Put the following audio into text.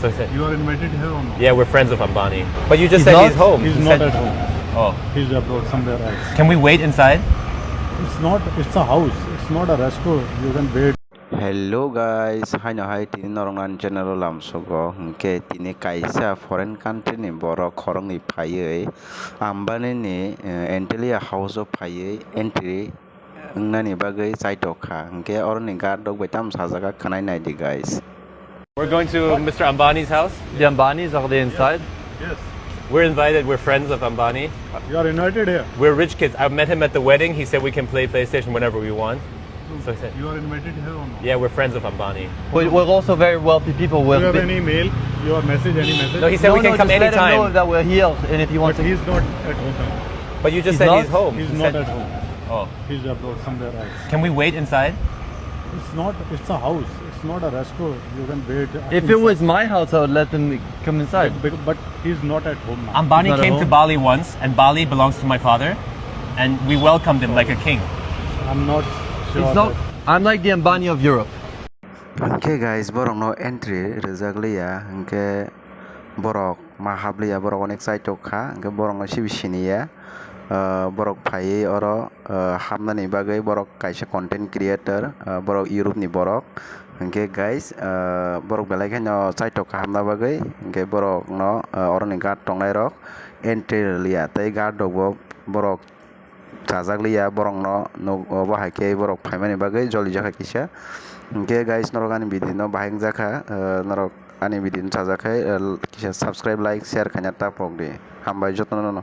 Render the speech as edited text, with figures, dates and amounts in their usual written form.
So he said, You are invited here or not? yeah, we're friends of Ambani. But you just He's said not? he's home. He's You not said- at home. Oh, He's abroad somewhere else. can we wait inside? It's a house. It's not a restaurant. You can wait. Hello guys, hai tini norong channel lam sogo hingke tini kaisa foreign country ni borok khorong ni phaiye ambani ni entelia house of phaiye entry nani bagai chaitok kha hingke orni guard dog betam sajaga khanai nai di guys. We're going to Mr. Ambani's house. The Ambanis, are they inside? Yes. We're invited. We're friends of Ambani. You are invited here. We're rich kids. I met him at the wedding. He said we can play PlayStation whenever we want. So I said, You are invited here or not? yeah, we're friends of Ambani. We're also very wealthy people. Do We're you have any mail? Your message? Any message? No, he said we can come just let him know anytime. that we're here, and if he But wants to. he's not at home. But you just He's said not? he's home. He's You not said- at home. Oh, He's abroad somewhere else. can we wait inside? It's a house. It's not a restaurant. You can wait. If it was my house, I would let them come inside. But he's not at home now. Ambani He's not at came to home? Bali once, and Bali belongs to my father, and we welcomed him like a king. I'm not sure. It's not. I'm like the Ambani of Europe. Hingke guys borok no entry rejakliya hingke borok ma habliya borok onek chaitok kha hingke borok no sibisiniya borok phaiye oro habnani bagai borok kaisa content creator borok Europe ni borok hingke guys borok belai khe no chaitok kha habna bagai hingke borok no oro ni guard tongnai rok entry liya tei guard rok bo borok chajakliya borok no bahai ke borok phaimani bagai joli jaka kisa hingke guys norok ani video no bahai jaka norok ani video chajakai kisa subscribe like share khaina tapok di hambai jotno no.